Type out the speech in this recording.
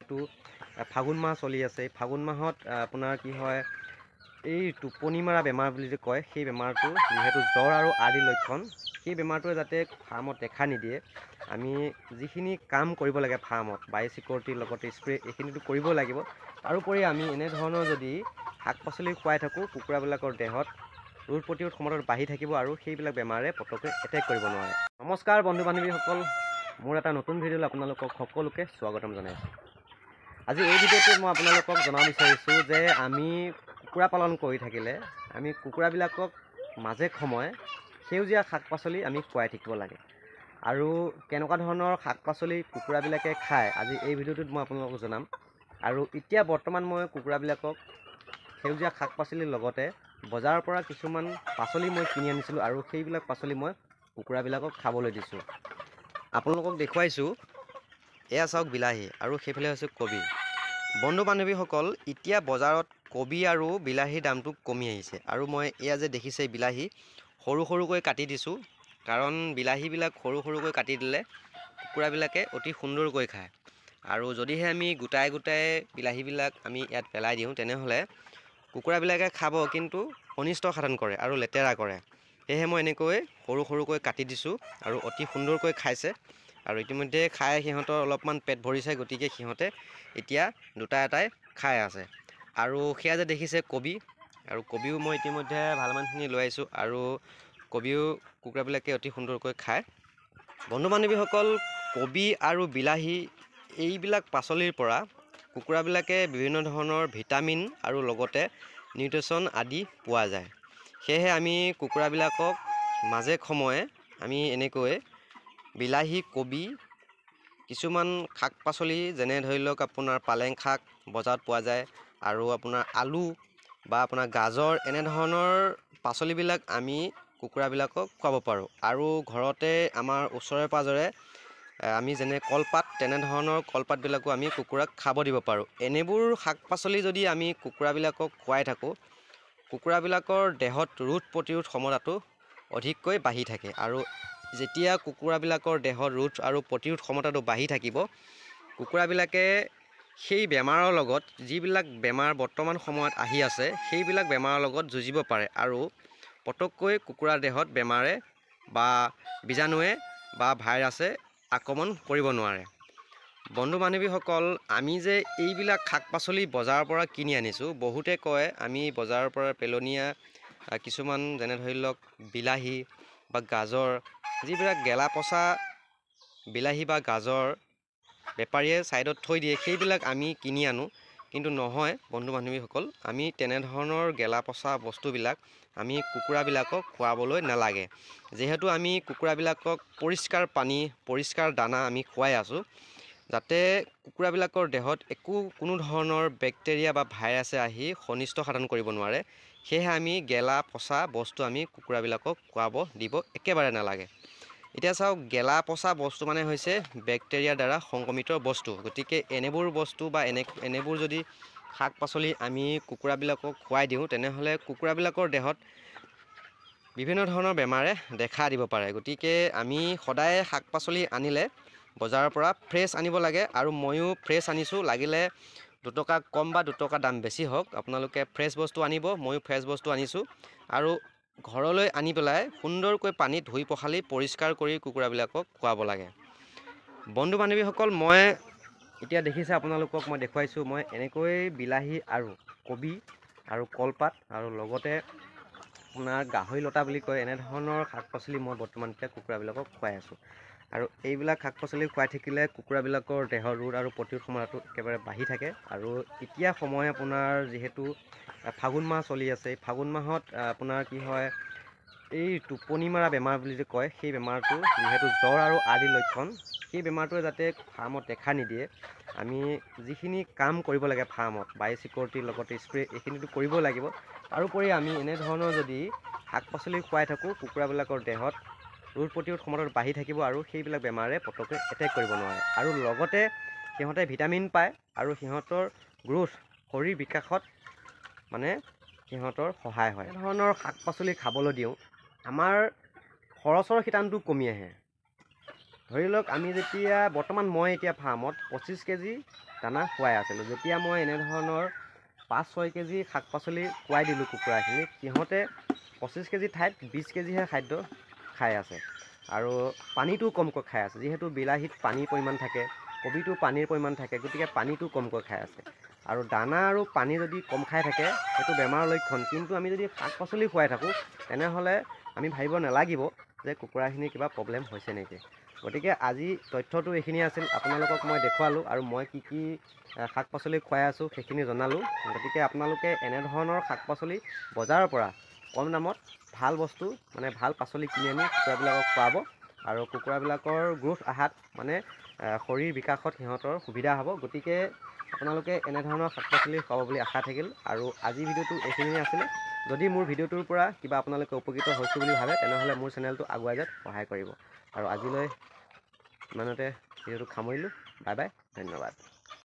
যিহেতু ফাগুন মাহ চলি আছে। ফাগুন মাহত আপোনাৰ কি হয়, এই টোপনি মৰা বেমাৰ বুলি যে কয়, সেই বেমাৰটো যিহেতু জ্বৰ আৰু আদি লক্ষণ, সেই বেমাৰটোৱে যাতে ফাৰ্মত দেখা নিদিয়ে, আমি যিখিনি কাম কৰিব লাগে ফাৰ্মত, বায়ু চিকিউৰিটিৰ লগতে স্প্ৰে এইখিনিতো কৰিবই লাগিব। তাৰোপৰি আমি এনেধৰণৰ যদি শাক পাচলি খুৱাই থাকোঁ, কুকুৰাবিলাকৰ দেহত ৰোগ প্ৰতিৰোধ ক্ষমতাটো বাঢ়ি থাকিব আৰু সেইবিলাক বেমাৰে পটককৈ এটেক কৰিব নোৱাৰে। নমস্কাৰ বন্ধু বান্ধৱীসকল, মোৰ এটা নতুন ভিডিঅ'লৈ আপোনালোকক সকলোকে স্বাগতম জনাইছোঁ। আজি এই ভিডিঅ'টোত মই আপোনালোকক জনাব বিচাৰিছোঁ যে আমি কুকুৰা পালন কৰি থাকিলে আমি কুকুৰাবিলাকক মাজে সময়ে সেউজীয়া শাক পাচলি আমি খুৱাই থাকিব লাগে। আৰু কেনেকুৱা ধৰণৰ শাক পাচলি কুকুৰাবিলাকে খায়, আজি এই ভিডিঅ'টোত মই আপোনালোকক জনাম। আৰু এতিয়া বৰ্তমান মই কুকুৰাবিলাকক সেউজীয়া শাক পাচলিৰ লগতে বজাৰৰ পৰা কিছুমান পাচলি মই কিনি আনিছিলোঁ আৰু সেইবিলাক পাচলি মই কুকুৰাবিলাকক খাবলৈ দিছোঁ। আপোনালোকক দেখুৱাইছোঁ, এয়া চাওক বিলাহী আৰু সেইফালে হৈছে কবি। বন্ধু বান্ধৱীসকল, এতিয়া বজাৰত কবি আৰু বিলাহীৰ দামটো কমি আহিছে। আৰু মই এয়া যে দেখিছে বিলাহী সৰু সৰুকৈ কাটি দিছোঁ, কাৰণ বিলাহীবিলাক সৰু সৰুকৈ কাটি দিলে কুকুৰাবিলাকে অতি সুন্দৰকৈ খায়। আৰু যদিহে আমি গোটাই গোটাই বিলাহীবিলাক আমি ইয়াত পেলাই দিওঁ, তেনেহ'লে কুকুৰাবিলাকে খাব কিন্তু অনিষ্ট সাধন কৰে আৰু লেতেৰা কৰে। সেয়েহে মই এনেকৈ সৰু সৰুকৈ কাটি দিছোঁ আৰু অতি সুন্দৰকৈ খাইছে। আৰু ইতিমধ্যে খাই সিহঁতৰ অলপমান পেট ভৰিছে, গতিকে সিহঁতে এতিয়া দুটা এটাই খাই আছে। আৰু সেয়া যে দেখিছে কবি, আৰু কবিও মই ইতিমধ্যে ভালমানখিনি লৈ আহিছোঁ আৰু কবিও কুকুৰাবিলাকে অতি সুন্দৰকৈ খায়। বন্ধু বান্ধৱীসকল, কবি আৰু বিলাহী এইবিলাক পাচলিৰ পৰা কুকুৰাবিলাকে বিভিন্ন ধৰণৰ ভিটামিন আৰু লগতে নিউট্ৰিশ্যন আদি পোৱা যায়। সেয়েহে আমি কুকুৰাবিলাকক মাজে সময়ে আমি এনেকৈ বিলাহী, কবি, কিছুমান শাক পাচলি যেনে ধৰি লওক আপোনাৰ পালেং শাক বজাৰত পোৱা যায়, আৰু আপোনাৰ আলু বা আপোনাৰ গাজৰ, এনেধৰণৰ পাচলিবিলাক আমি কুকুৰাবিলাকক খুৱাব পাৰোঁ। আৰু ঘৰতে আমাৰ ওচৰে পাঁজৰে আমি যেনে কলপাত, তেনেধৰণৰ কলপাতবিলাকো আমি কুকুৰাক খাব দিব পাৰোঁ। এনেবোৰ শাক পাচলি যদি আমি কুকুৰাবিলাকক খুৱাই থাকোঁ, কুকুৰাবিলাকৰ দেহত ৰোগ প্ৰতিৰোধ ক্ষমতাটো অধিককৈ বাঢ়ি থাকে। আৰু যেতিয়া কুকুৰাবিলাকৰ দেহত ৰোগ আৰু প্ৰতিৰোধ ক্ষমতাটো বাঢ়ি থাকিব, কুকুৰাবিলাকে সেই বেমাৰৰ লগত, যিবিলাক বেমাৰ বৰ্তমান সময়ত আহি আছে, সেইবিলাক বেমাৰৰ লগত যুঁজিব পাৰে আৰু পটককৈ কুকুৰাৰ দেহত বেমাৰে বা বীজাণুৱে বা ভাইৰাছে আক্ৰমণ কৰিব নোৱাৰে। বন্ধু বান্ধৱীসকল, আমি যে এইবিলাক শাক পাচলি বজাৰৰ পৰা কিনি আনিছোঁ, বহুতে কয় আমি বজাৰৰ পৰা পেলনীয়া কিছুমান যেনে ধৰি লওক বিলাহী বা গাজৰ, যিবিলাক গেলা পচা বিলাহী বা গাজৰ বেপাৰীয়ে ছাইডত থৈ দিয়ে, সেইবিলাক আমি কিনি আনো। কিন্তু নহয় বন্ধু বান্ধৱীসকল, আমি তেনেধৰণৰ গেলা পচা বস্তুবিলাক আমি কুকুৰাবিলাকক খুৱাবলৈ নালাগে। যিহেতু আমি কুকুৰাবিলাকক পৰিষ্কাৰ পানী, পৰিষ্কাৰ দানা আমি খুৱাই আছোঁ, যাতে কুকুৰাবিলাকৰ দেহত কোনো ধৰণৰ বেক্টেৰিয়া বা ভাইৰাছে আহি অনিষ্ট সাধন কৰিব নোৱাৰে। সেয়েহে আমি গেলা পচা বস্তু আমি কুকুৰাবিলাকক খুৱাব দিব একেবাৰে নালাগে। এতিয়া চাওক, গেলা পচা বস্তু মানে হৈছে বেক্টেৰিয়াৰ দ্বাৰা সংক্ৰমিত বস্তু। গতিকে এনেবোৰ বস্তু বা এনেবোৰ যদি শাক পাচলি আমি কুকুৰাবিলাকক খুৱাই দিওঁ, তেনেহ'লে কুকুৰাবিলাকৰ দেহত বিভিন্ন ধৰণৰ বেমাৰে দেখা দিব পাৰে। গতিকে আমি সদায় শাক পাচলি আনিলে বজাৰৰ পৰা ফ্ৰেছ আনিব লাগে। আৰু ময়ো ফ্ৰেছ আনিছোঁ, লাগিলে 2 টকা কম বা 2 টকা দাম বেছি হওক, আপোনালোকে ফ্ৰেছ বস্তু আনিব। ময়ো ফ্ৰেছ বস্তু আনিছোঁ আৰু ঘৰলৈ আনি পেলাই সুন্দৰকৈ পানীত ধুই পখালি পৰিষ্কাৰ কৰি কুকুৰাবিলাকক খুৱাব লাগে। বন্ধু বান্ধৱীসকল, মই এতিয়া দেখিছে আপোনালোকক মই দেখুৱাইছোঁ, মই এনেকৈ বিলাহী আৰু কবি আৰু কলপাত আৰু লগতে আপোনাৰ গাহৰি লতা বুলি কয়, এনেধৰণৰ শাক পাচলি মই বৰ্তমান এতিয়া কুকুৰাবিলাকক খুৱাই আছোঁ। আৰু এইবিলাক শাক পাচলি খুৱাই থাকিলে কুকুৰাবিলাকৰ দেহৰ ৰোগ আৰু প্ৰতিৰোধ ক্ষমতাটো একেবাৰে বাঢ়ি থাকে। আৰু এতিয়া সময় আপোনাৰ যিহেতু ফাগুন মাহ চলি আছে, এই ফাগুন মাহত আপোনাৰ কি হয়, এই টোপনি মৰা বেমাৰ বুলি যে কয়, সেই বেমাৰটো যিহেতু জ্বৰ আৰু আদি লক্ষণ, সেই বেমাৰটোৱে যাতে ফাৰ্মত দেখা নিদিয়ে, আমি যিখিনি কাম কৰিব লাগে ফাৰ্মত, বায়ু চিকিউৰিটিৰ লগতে স্প্ৰে এইখিনিতো কৰিবই লাগিব। তাৰোপৰি আমি এনেধৰণৰ যদি শাক পাচলি খুৱাই থাকোঁ, কুকুৰাবিলাকৰ দেহত ৰোগ প্ৰতিৰোধ ক্ষমতাটো বাঢ়ি থাকিব আৰু সেইবিলাক বেমাৰে পটককৈ এটেক কৰিব নোৱাৰে। আৰু লগতে সিহঁতে ভিটামিন পায় আৰু সিহঁতৰ গ্ৰোথ, শৰীৰ বিকাশত মানে সিহঁতৰ সহায় হয়। এনেধৰণৰ শাক পাচলি খাবলৈ দিওঁ, আমাৰ খৰচৰ শিতানটো কমি আহে। ধৰি লওক আমি যেতিয়া বৰ্তমান মই এতিয়া ফাৰ্মত 25 কেজি দানা খুৱাই আছিলোঁ। যেতিয়া মই এনেধৰণৰ 5-6 কেজি শাক পাচলি খুৱাই দিলোঁ কুকুৰাখিনিক, সিহঁতে 25 কেজি ঠাইত 20 কেজিহে খাদ্য খাই আছে আৰু পানীটোও কমকৈ খাই আছে। যিহেতু বিলাহীত পানীৰ পৰিমাণ থাকে, কবিটো পানীৰ পৰিমাণ থাকে, গতিকে পানীটো কমকৈ খাই আছে। আৰু দানা আৰু পানী যদি কম খাই থাকে সেইটো বেমাৰৰ লক্ষণ। কিন্তু আমি যদি শাক পাচলি খুৱাই থাকোঁ তেনেহ'লে আমি ভাবিব নালাগিব যে কুকুৰাখিনিৰ কিবা প্ৰব্লেম হৈছে নেকি। গতিকে আজি তথ্যটো এইখিনি আছিল, আপোনালোকক মই দেখুৱালোঁ আৰু মই কি শাক পাচলি খুৱাই আছোঁ সেইখিনি জনালোঁ। গতিকে আপোনালোকে এনেধৰণৰ শাক পাচলি বজাৰৰ পৰা কম দামত ভাল বস্তু মানে ভাল পাচলি কিনি আনি কুকুৰাবিলাকক খুৱাব আৰু কুকুৰাবিলাকৰ গ্ৰোথ আহাত মানে শৰীৰ বিকাশত সিহঁতৰ সুবিধা হ'ব। গতিকে আপোনালোকে এনেধৰণৰ শাক পাচলি খুৱাব বুলি আশা থাকিল আৰু আজি ভিডিঅ'টো এইখিনিয়ে আছিলে। যদি মোৰ ভিডিঅ'টোৰ পৰা কিবা আপোনালোকে উপকৃত হৈছোঁ বুলি ভাবে তেনেহ'লে মোৰ চেনেলটো আগুৱাই যোৱাত সহায় কৰিব। আৰু আজিলৈ ইমানতে ভিডিঅ'টো সামৰিলোঁ। বাই বাই, ধন্যবাদ।